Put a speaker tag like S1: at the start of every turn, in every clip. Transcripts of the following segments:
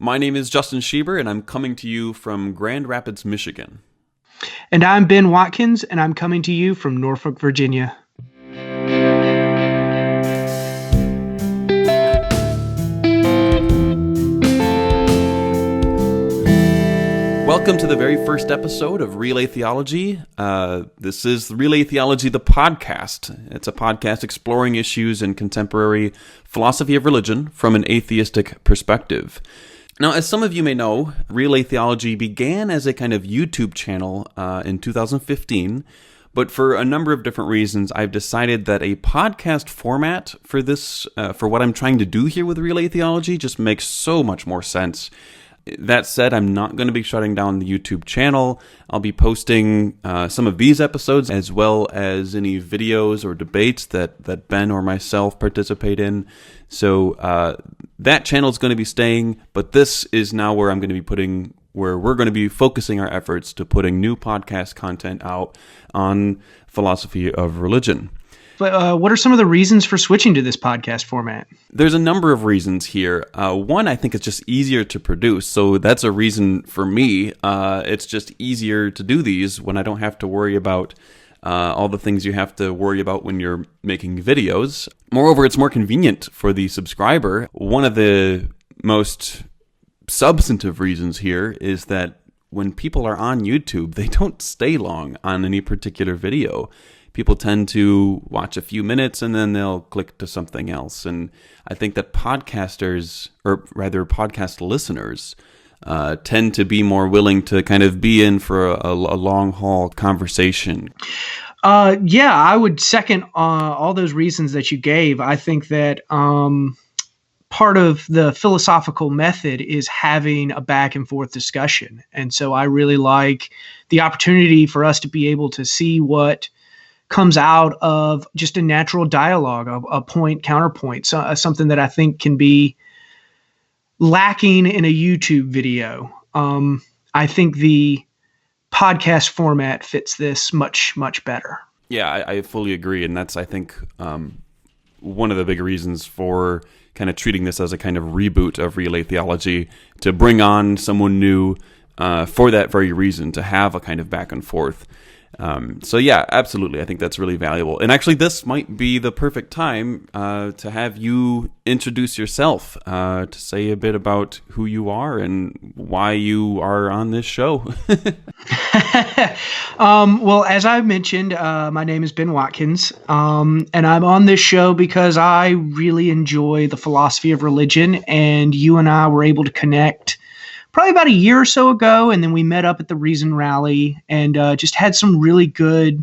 S1: My name is Justin Schieber, and I'm coming to you from Grand Rapids, Michigan.
S2: And I'm Ben Watkins, and I'm coming to you from Norfolk, Virginia.
S1: Welcome to the very first episode of Real Atheology. This is Real Atheology, the podcast. It's a podcast exploring issues in contemporary philosophy of religion from an atheistic perspective. Now, as some of you may know, Real Atheology began as a kind of YouTube channel in 2015, but for a number of different reasons, I've decided that a podcast format for this, for what I'm trying to do here with Real Atheology, just makes so much more sense. That said, I'm not going to be shutting down the YouTube channel. I'll be posting some of these episodes as well as any videos or debates that Ben or myself participate in. So that channel is going to be staying, but this is now where we're going to be focusing our efforts to putting new podcast content out on philosophy of religion.
S2: But what are some of the reasons for switching to this podcast format?
S1: There's a number of reasons here. One, I think it's just easier to produce. So that's a reason for me. It's just easier to do these when I don't have to worry about all the things you have to worry about when you're making videos. Moreover, it's more convenient for the subscriber. One of the most substantive reasons here is that when people are on YouTube, they don't stay long on any particular video. People tend to watch a few minutes and then they'll click to something else. And I think that podcasters, or rather podcast listeners, tend to be more willing to kind of be in for a long haul conversation.
S2: Yeah, I would second all those reasons that you gave. I think that part of the philosophical method is having a back and forth discussion. And so I really like the opportunity for us to be able to see what comes out of just a natural dialogue, a point counterpoint, something that I think can be lacking in a YouTube video. I think the podcast format fits this much, much better.
S1: Yeah, I fully agree. And that's, I think, one of the big reasons for kind of treating this as a kind of reboot of Real Atheology, to bring on someone new for that very reason, to have a kind of back and forth. So yeah, absolutely. I think that's really valuable. And actually, this might be the perfect time to have you introduce yourself, to say a bit about who you are and why you are on this show.
S2: Well, as I mentioned, my name is Ben Watkins, and I'm on this show because I really enjoy the philosophy of religion, and you and I were able to connect probably about a year or so ago, and then we met up at the Reason Rally and just had some really good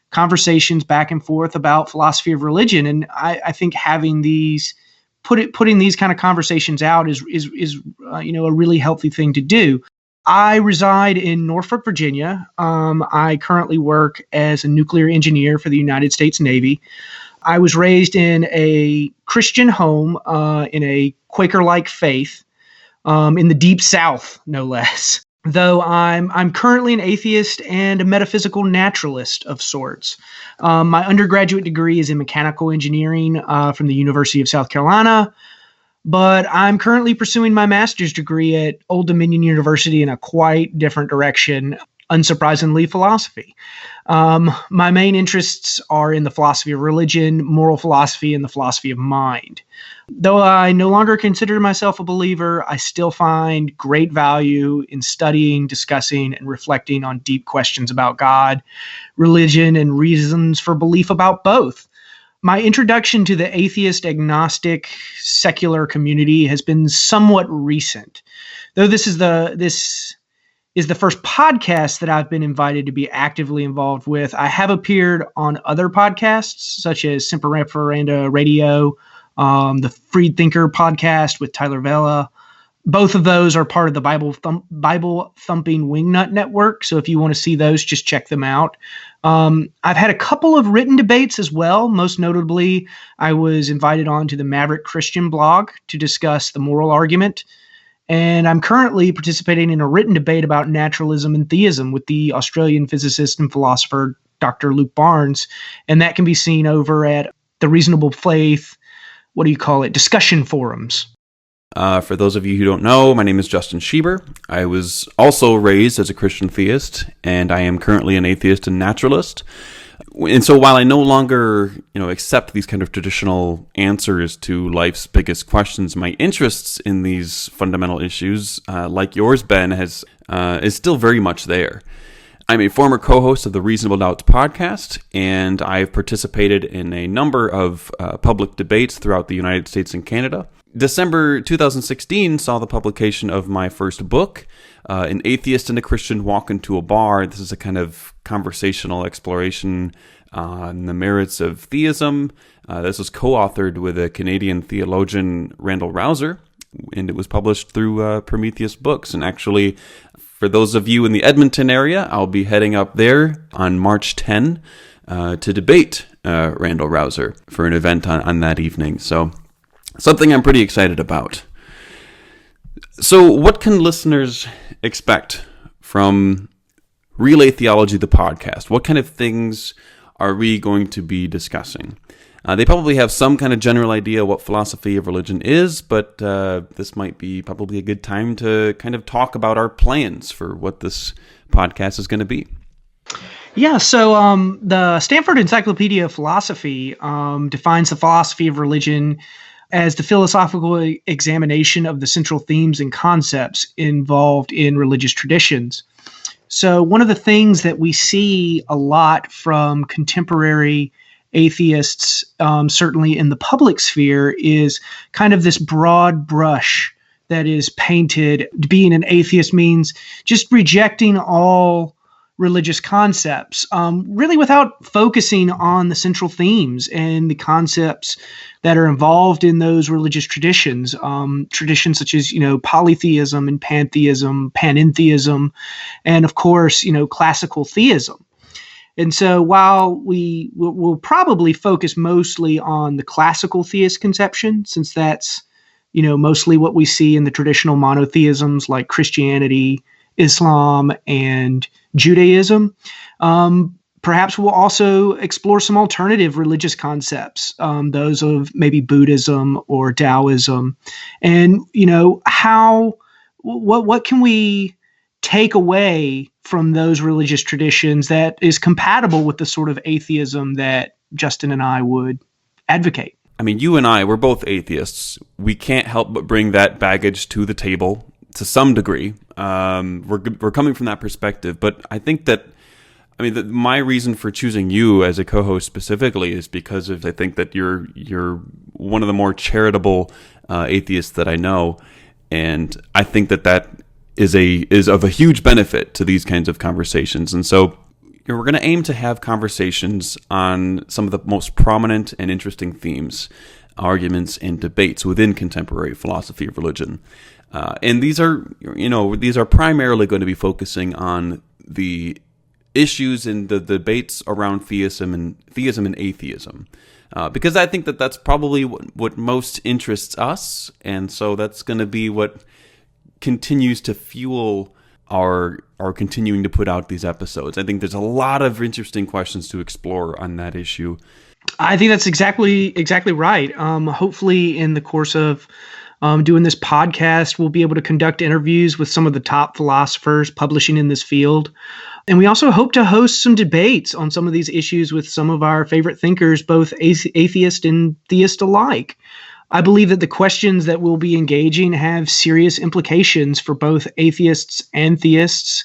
S2: conversations back and forth about philosophy of religion. And I think having these, putting these kind of conversations out is a really healthy thing to do. I reside in Norfolk, Virginia. I currently work as a nuclear engineer for the United States Navy. I was raised in a Christian home in a Quaker-like faith. In the deep South, no less. Though I'm currently an atheist and a metaphysical naturalist of sorts. My undergraduate degree is in mechanical engineering from the University of South Carolina, but I'm currently pursuing my master's degree at Old Dominion University in a quite different direction, unsurprisingly, philosophy. My main interests are in the philosophy of religion, moral philosophy, and the philosophy of mind. Though I no longer consider myself a believer, I still find great value in studying, discussing, and reflecting on deep questions about God, religion, and reasons for belief about both. My introduction to the atheist, agnostic, secular community has been somewhat recent. Though this is the first podcast that I've been invited to be actively involved with, I have appeared on other podcasts such as Semper Referenda Radio, the Freed Thinker podcast with Tyler Vela. Both of those are part of the Bible Thumping Wingnut Network. So if you want to see those, just check them out. I've had a couple of written debates as well. Most notably, I was invited on to the Maverick Christian blog to discuss the moral argument. And I'm currently participating in a written debate about naturalism and theism with the Australian physicist and philosopher, Dr. Luke Barnes. And that can be seen over at the Reasonable Faith, discussion forums.
S1: For those of you who don't know, my name is Justin Schieber. I was also raised as a Christian theist, and I am currently an atheist and naturalist. And so while I no longer, accept these kind of traditional answers to life's biggest questions, my interests in these fundamental issues, like yours, Ben, is still very much there. I'm a former co-host of the Reasonable Doubts podcast, and I've participated in a number of public debates throughout the United States and Canada. December 2016 saw the publication of my first book, An Atheist and a Christian Walk Into a Bar. This is a kind of conversational exploration on the merits of theism. This was co-authored with a Canadian theologian, Randall Rouser, and it was published through Prometheus Books. And actually, for those of you in the Edmonton area, I'll be heading up there on March 10 to debate Randall Rouser for an event on that evening. So something I'm pretty excited about. So what can listeners expect from Real Atheology, the podcast? What kind of things are we going to be discussing? They probably have some kind of general idea what philosophy of religion is, but this might be probably a good time to kind of talk about our plans for what this podcast is going to be.
S2: Yeah, so the Stanford Encyclopedia of Philosophy defines the philosophy of religion as the philosophical examination of the central themes and concepts involved in religious traditions. So one of the things that we see a lot from contemporary atheists, certainly in the public sphere, is kind of this broad brush that is painted. Being an atheist means just rejecting all religious concepts, really without focusing on the central themes and the concepts that are involved in those religious traditions, traditions such as, polytheism and pantheism, panentheism, and of course, classical theism. And so while we will probably focus mostly on the classical theist conception, since that's, mostly what we see in the traditional monotheisms like Christianity, Islam, and Judaism, perhaps we'll also explore some alternative religious concepts, those of maybe Buddhism or Taoism, and what can we take away from those religious traditions that is compatible with the sort of atheism that Justin and I would advocate.
S1: I mean, you and I, we're both atheists. We can't help but bring that baggage to the table to some degree. We're coming from that perspective, but I think that, my reason for choosing you as a co-host specifically is because I think that you're one of the more charitable atheists that I know, and I think that is of a huge benefit to these kinds of conversations. And so we're going to aim to have conversations on some of the most prominent and interesting themes, arguments, and debates within contemporary philosophy of religion. And these are primarily going to be focusing on the issues and the debates around theism and atheism. Because I think that that's probably what most interests us. And so that's going to be what continues to fuel our continuing to put out these episodes. I think there's a lot of interesting questions to explore on that issue.
S2: I think that's exactly right. Hopefully in the course of doing this podcast, we'll be able to conduct interviews with some of the top philosophers publishing in this field. And we also hope to host some debates on some of these issues with some of our favorite thinkers, both atheist and theist alike. I believe that the questions that we'll be engaging have serious implications for both atheists and theists.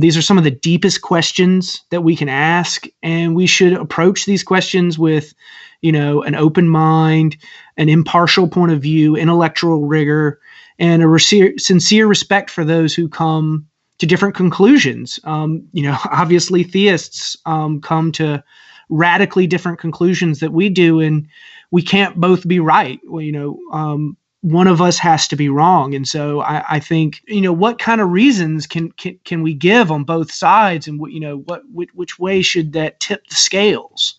S2: These are some of the deepest questions that we can ask, and we should approach these questions with, an open mind, an impartial point of view, intellectual rigor, and a sincere respect for those who come to different conclusions. Obviously theists come to radically different conclusions that we do, and we can't both be right. One of us has to be wrong. And so I think, what kind of reasons can we give on both sides, and which way should that tip the scales?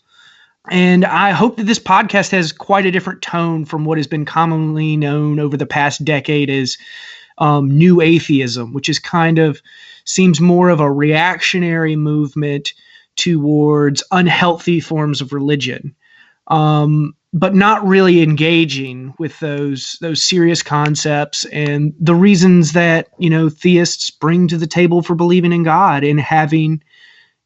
S2: And I hope that this podcast has quite a different tone from what has been commonly known over the past decade as new atheism, which is seems more of a reactionary movement towards unhealthy forms of religion. but not really engaging with those serious concepts and the reasons that theists bring to the table for believing in God and having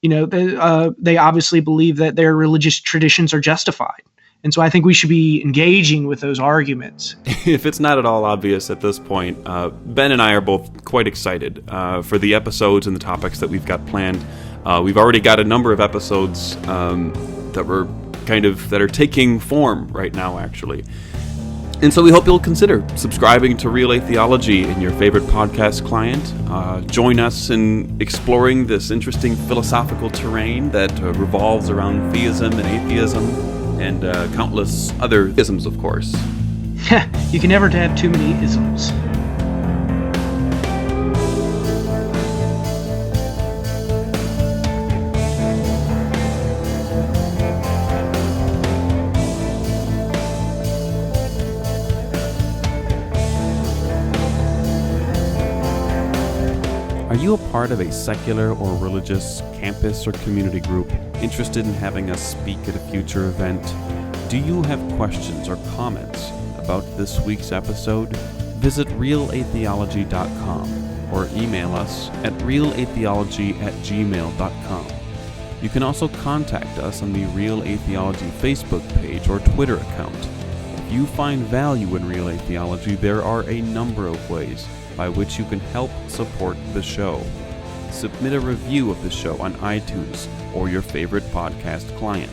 S2: they obviously believe that their religious traditions are justified. And so I think we should be engaging with those arguments.
S1: If it's not at all obvious at this point, Ben and I are both quite excited for the episodes and the topics that we've got planned. We've already got a number of episodes that are taking form right now, actually. And so we hope you'll consider subscribing to Real Atheology in your favorite podcast client. Join us in exploring this interesting philosophical terrain that revolves around theism and atheism and countless other isms, of course.
S2: You can never have too many isms.
S1: Are you a part of a secular or religious campus or community group interested in having us speak at a future event? Do you have questions or comments about this week's episode? Visit realatheology.com or email us at realatheology@gmail.com. You can also contact us on the Real Atheology Facebook page or Twitter account. If you find value in Real Atheology, there are a number of ways by which you can help support the show. Submit a review of the show on iTunes or your favorite podcast client.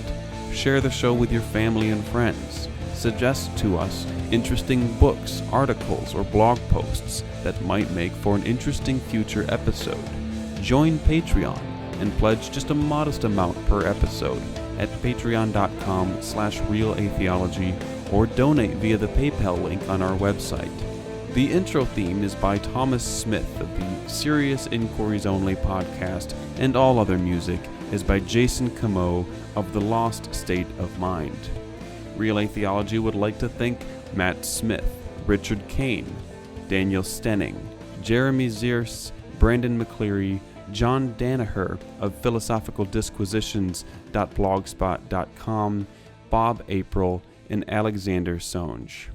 S1: Share the show with your family and friends. Suggest to us interesting books, articles, or blog posts that might make for an interesting future episode. Join Patreon and pledge just a modest amount per episode at patreon.com/realatheology or donate via the PayPal link on our website. The intro theme is by Thomas Smith of the Serious Inquiries Only podcast, and all other music is by Jason Camo of The Lost State of Mind. Real Atheology would like to thank Matt Smith, Richard Kane, Daniel Stenning, Jeremy Zierce, Brandon McCleary, John Danaher of philosophicaldisquisitions.blogspot.com, Bob April, and Alexander Songe.